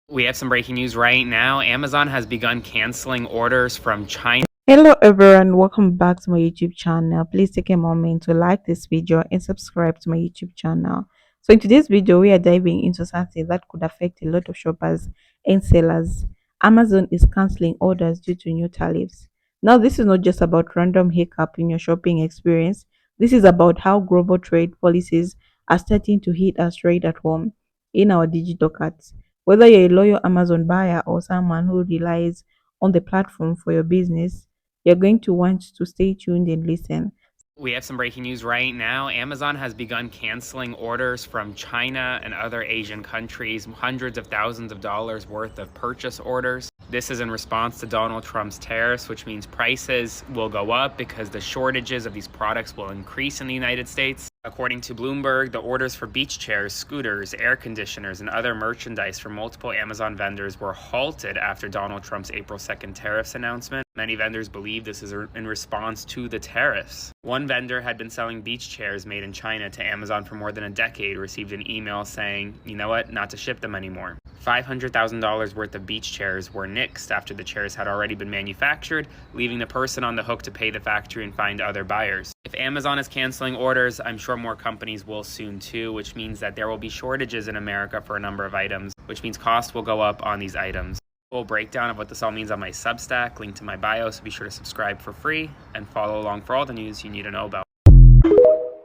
We have some breaking news right now. Amazon has begun canceling orders from China. Hello everyone, welcome back to my YouTube channel. Please take a moment to like this video and subscribe to my YouTube channel. So in today's video, we are diving into something that could affect a lot of shoppers and sellers. Amazon is canceling orders due to new tariffs. Now, this is not just about random hiccup in your shopping experience. This is about how global trade policies are starting to hit us right at home in our digital carts. Whether you're a loyal Amazon buyer or someone who relies on the platform for your business, you're going to want to stay tuned and listen. We have some breaking news right now. Amazon has begun canceling orders from China and other Asian countries, hundreds of thousands of dollars worth of purchase orders. This is in response to Donald Trump's tariffs, which means prices will go up because the shortages of these products will increase in the United States. According to Bloomberg, the orders for beach chairs, scooters, air conditioners, and other merchandise from multiple Amazon vendors were halted after Donald Trump's April 2nd tariffs announcement. Many vendors believe this is in response to the tariffs. One vendor had been selling beach chairs made in China to Amazon for more than a decade, received an email saying, you know what, not to ship them anymore. $500,000 worth of beach chairs were nixed after the chairs had already been manufactured, leaving the person on the hook to pay the factory and find other buyers. If Amazon is canceling orders, I'm sure more companies will soon too, which means that there will be shortages in America for a number of items, which means costs will go up on these items. Full breakdown of what this all means on my Substack, link to my bio, so be sure to subscribe for free and follow along for all the news you need to know about.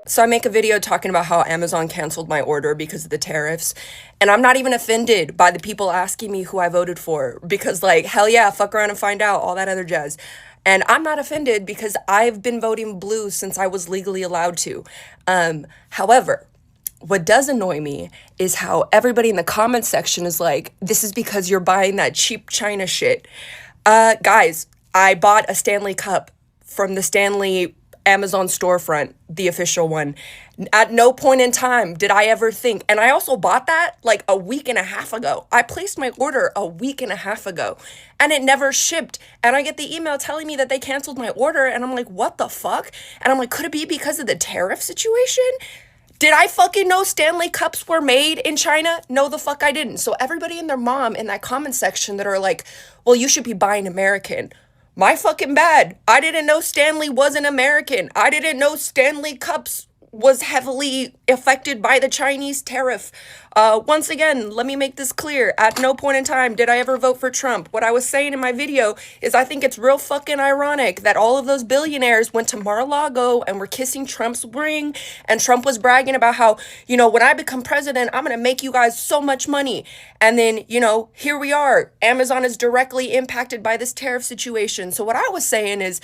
So I make a video talking about how Amazon canceled my order because of the tariffs. And I'm not even offended by the people asking me who I voted for because, like, hell yeah, fuck around and find out, all that other jazz. And I'm not offended because I've been voting blue since I was legally allowed to. However, what does annoy me is how everybody in the comments section is like, this is because you're buying that cheap China shit. Guys, I bought a Stanley Cup from the Stanley Amazon storefront, the official one. At no point in time did I ever think, and I also bought that like a week and a half ago. I placed my order a week and a half ago and it never shipped. And I get the email telling me that they canceled my order and I'm like, what the fuck? And I'm like, could it be because of the tariff situation? Did I fucking know Stanley Cups were made in China? No, the fuck I didn't. So everybody and their mom in that comment section that are like, well, you should be buying American. My fucking bad. I didn't know Stanley wasn't American. I didn't know Stanley Cups was heavily affected by the Chinese tariff. Once again, let me make this clear. At no point in time did I ever vote for Trump. What I was saying in my video is I think it's real fucking ironic that all of those billionaires went to Mar-a-Lago and were kissing Trump's ring, and Trump was bragging about how, you know, when I become president, I'm going to make you guys so much money. And then, you know, here we are. Amazon is directly impacted by this tariff situation. So what I was saying is,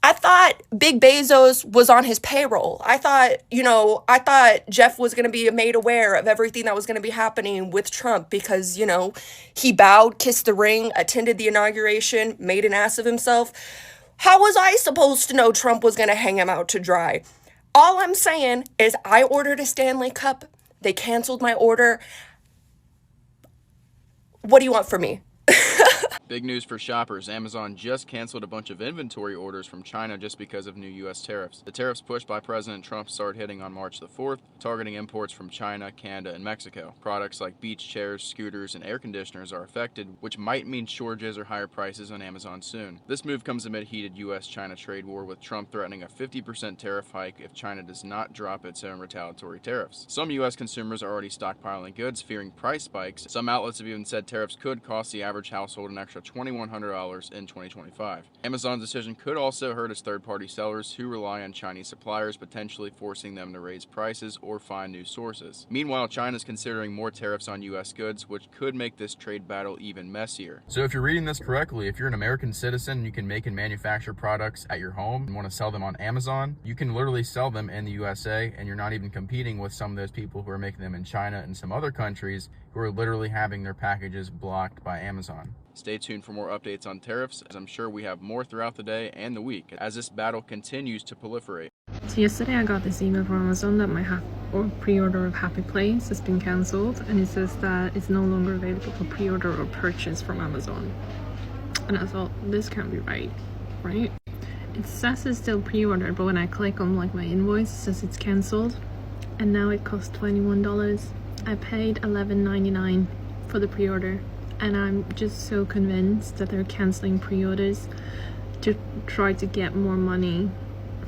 I thought Big Bezos was on his payroll. I thought Jeff was going to be made aware of everything that was going to be happening with Trump because, you know, he bowed, kissed the ring, attended the inauguration, made an ass of himself. How was I supposed to know Trump was going to hang him out to dry? All I'm saying is I ordered a Stanley Cup. They canceled my order. What do you want from me? Big news for shoppers. Amazon just canceled a bunch of inventory orders from China just because of new U.S. tariffs. The tariffs pushed by President Trump started hitting on March the 4th, targeting imports from China, Canada, and Mexico. Products like beach chairs, scooters, and air conditioners are affected, which might mean shortages or higher prices on Amazon soon. This move comes amid heated U.S.-China trade war, with Trump threatening a 50% tariff hike if China does not drop its own retaliatory tariffs. Some U.S. consumers are already stockpiling goods, fearing price spikes. Some outlets have even said tariffs could cost the average household an extra $2,100 in 2025. Amazon's decision could also hurt its third-party sellers who rely on Chinese suppliers, potentially forcing them to raise prices or find new sources. Meanwhile, China is considering more tariffs on U.S. goods, which could make this trade battle even messier. So if you're reading this correctly, if you're an American citizen and you can make and manufacture products at your home and want to sell them on Amazon, you can literally sell them in the USA, and you're not even competing with some of those people who are making them in China and some other countries who are literally having their packages blocked by Amazon. Stay tuned for more updates on tariffs, as I'm sure we have more throughout the day and the week as this battle continues to proliferate. So yesterday I got this email from Amazon that my pre-order of Happy Place has been cancelled, and it says that it's no longer available for pre-order or purchase from Amazon. And I thought, this can't be right? It says it's still pre-ordered, but when I click on like my invoice, it says it's cancelled, and now it costs $21. I paid $11.99 for the pre-order. and I'm just so convinced that they're canceling pre-orders to try to get more money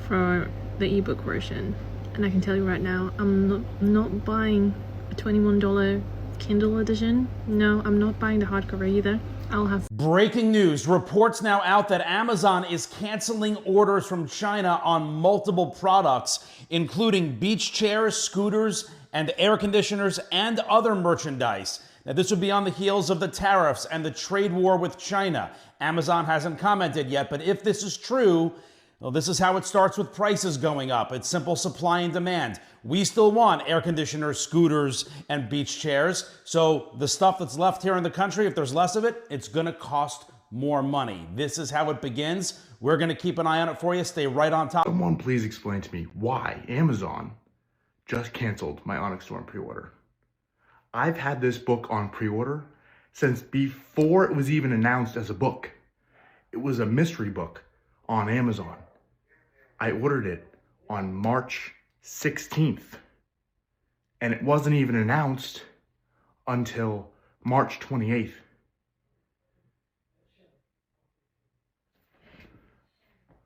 for the ebook version. And I can tell you right now, I'm not buying a $21 Kindle edition. No, I'm not buying the hardcover either. I'll have Breaking news. Reports now out that Amazon is canceling orders from China on multiple products, including beach chairs, scooters, and air conditioners, and other merchandise. Now, this would be on the heels of the tariffs and the trade war with China. Amazon hasn't commented yet, but if this is true, well, this is how it starts with prices going up. It's simple supply and demand. We still want air conditioners, scooters, and beach chairs. So the stuff that's left here in the country, if there's less of it, it's going to cost more money. This is how it begins. We're going to keep an eye on it for you. Stay right on top. Someone please explain to me why Amazon just canceled my Onyx Storm pre-order. I've had this book on pre-order since before it was even announced as a book. It was a mystery book on Amazon. I ordered it on March 16th, and it wasn't even announced until March 28th.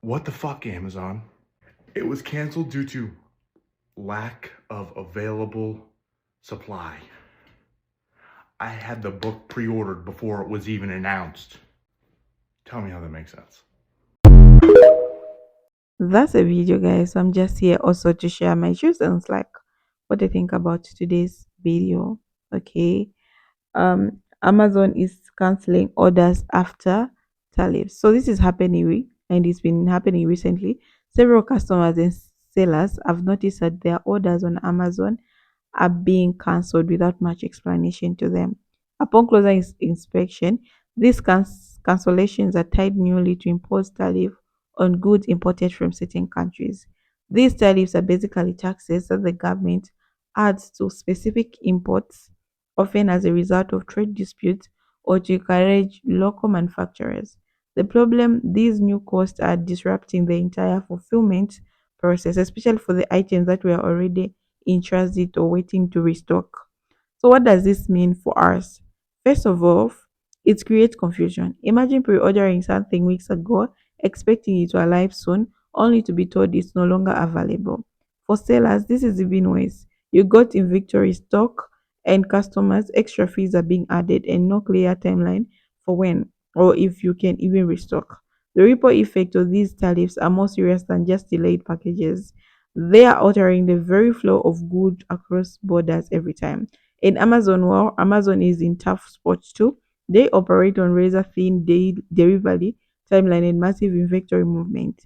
What the fuck, Amazon? It was canceled due to lack of available supply. I had the book pre-ordered before it was even announced. Tell me how that makes sense. That's a video, guys. So I'm just here also to share my views and like what I think about today's video. Okay. Amazon is canceling orders after tariffs. So this is happening and it's been happening recently. Several customers and sellers have noticed that their orders on Amazon are being cancelled without much explanation to them. Upon closer inspection, these cancellations are tied newly to imposed tariff on goods imported from certain countries. These tariffs are basically taxes that the government adds to specific imports, often as a result of trade disputes or to encourage local manufacturers. The problem, these new costs are disrupting the entire fulfillment process, especially for the items that were already in transit or waiting to restock. So, what does this mean for us? First of all, it creates confusion. Imagine pre ordering something weeks ago, expecting it to arrive soon, only to be told it's no longer available. For sellers, this is even worse. You got inventory stock, and customers, extra fees are being added, and no clear timeline for when or if you can even restock. The ripple effect of these tariffs are more serious than just delayed packages. They are altering the very flow of goods across borders every time. In Amazon, well, Amazon is in tough spots too. They operate on razor thin delivery timeline and massive inventory movement.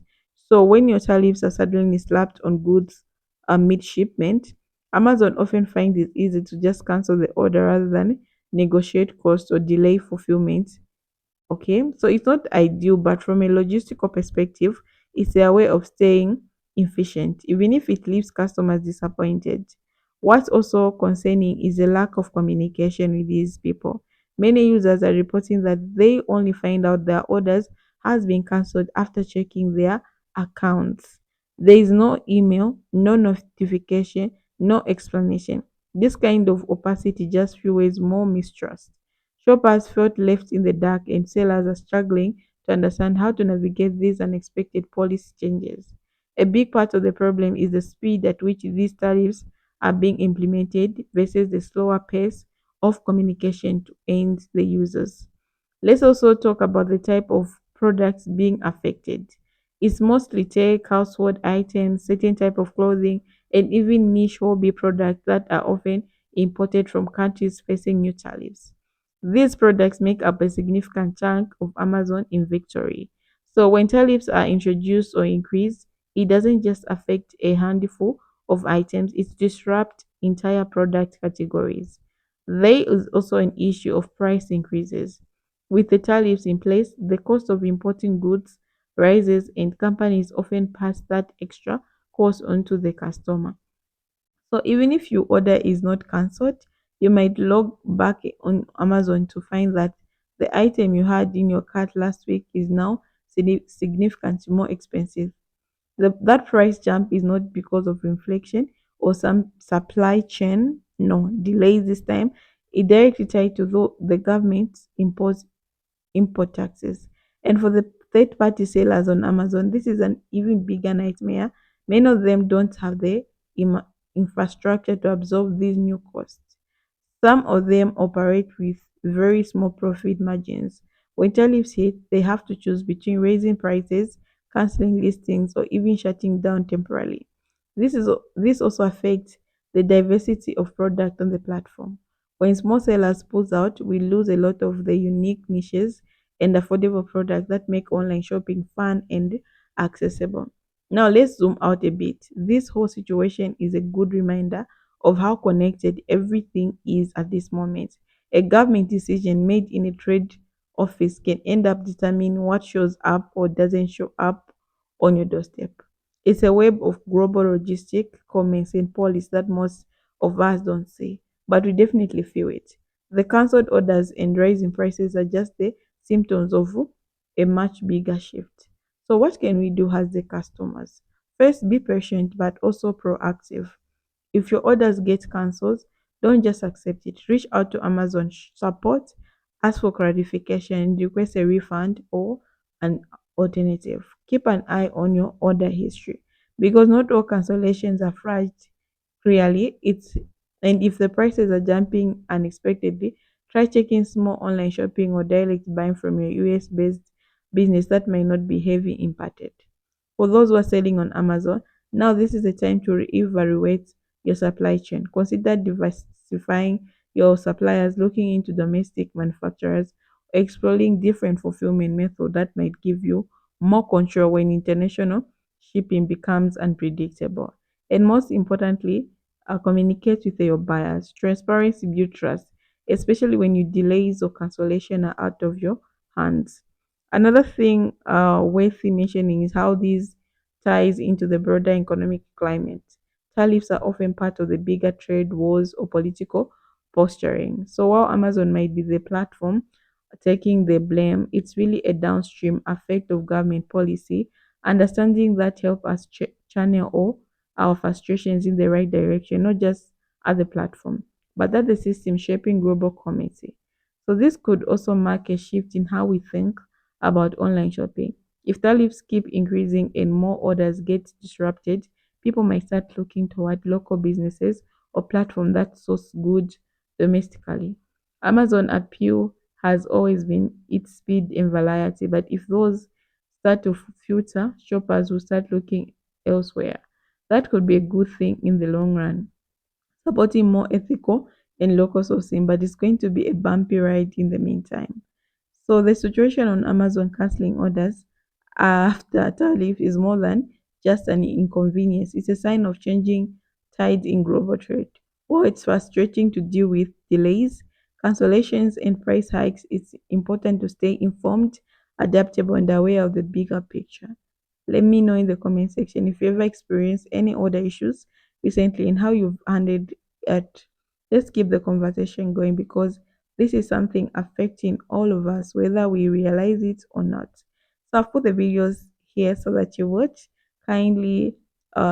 So when your tariffs are suddenly slapped on goods mid shipment, Amazon often finds it easy to just cancel the order rather than negotiate costs or delay fulfillment. Okay, so it's not ideal, but from a logistical perspective, it's their way of staying efficient, even if it leaves customers disappointed. What's also concerning is the lack of communication with these people. Many users are reporting that they only find out their orders has been cancelled after checking their accounts. There is no email, no notification, no explanation. This kind of opacity just fuels more mistrust. Shoppers felt left in the dark, and sellers are struggling to understand how to navigate these unexpected policy changes. A big part of the problem is the speed at which these tariffs are being implemented versus the slower pace of communication to end the users. Let's also talk about the type of products being affected. It's mostly tech, household items, certain type of clothing, and even niche hobby products that are often imported from countries facing new tariffs. These products make up a significant chunk of Amazon inventory. So when tariffs are introduced or increased, it doesn't just affect a handful of items, it disrupts entire product categories. There is also an issue of price increases. With the tariffs in place, the cost of importing goods rises and companies often pass that extra cost on to the customer. So even if your order is not cancelled, you might log back on Amazon to find that the item you had in your cart last week is now significantly more expensive. That price jump is not because of inflation or some supply chain no delays this time. It directly tied to the government impose import taxes. And for the third party sellers on Amazon, this is an even bigger nightmare. Many of them don't have the infrastructure to absorb these new costs. Some of them operate with very small profit margins. When tariffs hit, they have to choose between raising prices, canceling listings, or even shutting down temporarily. This also affects the diversity of product on the platform. When small sellers pulls out, we lose a lot of the unique niches and affordable products that make online shopping fun and accessible. Now let's zoom out a bit. This whole situation is a good reminder of how connected everything is at this moment. A government decision made in a trade office can end up determining what shows up or doesn't show up on your doorstep. It's a web of global logistic, commerce, and policy that most of us don't see, but we definitely feel it. The cancelled orders and rising prices are just the symptoms of a much bigger shift. So, what can we do as the customers? First, be patient but also proactive. If your orders get cancelled, don't just accept it. Reach out to Amazon support, ask for clarification, request a refund or an alternative. Keep an eye on your order history because not all cancellations are flagged clearly. And if the prices are jumping unexpectedly, try checking small online shopping or direct buying from your US based business that might not be heavy impacted. For those who are selling on Amazon, now this is the time to reevaluate your supply chain. Consider diversifying your suppliers, looking into domestic manufacturers, exploring different fulfillment methods that might give you more control when international shipping becomes unpredictable. And most importantly, communicate with your buyers. Transparency builds trust, especially when your delays or cancellation are out of your hands. Another thing worth mentioning is how this ties into the broader economic climate. Tariffs are often part of the bigger trade wars or political posturing. So while Amazon might be the platform taking the blame, it's really a downstream effect of government policy. Understanding that help us channel all our frustrations in the right direction, not just at the platform, but at the system shaping global commerce. So this could also mark a shift in how we think about online shopping. If tariffs keep increasing and more orders get disrupted, people might start looking toward local businesses or platforms that source goods domestically. Amazon appeal has always been its speed and variety, but if those start to filter, shoppers will start looking elsewhere. That could be a good thing in the long run, supporting more ethical and local sourcing, but it's going to be a bumpy ride in the meantime. So the situation on Amazon canceling orders after tariff is more than just an inconvenience. It's a sign of changing tides in global trade. While it's frustrating to deal with delays, cancellations, and price hikes, it's important to stay informed, adaptable, and aware of the bigger picture. Let me know in the comment section if you ever experienced any other issues recently and how you've handled it. Let's keep the conversation going because this is something affecting all of us, whether we realize it or not. So I've put the videos here so that you watch. Kindly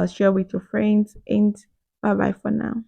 share with your friends and bye bye for now.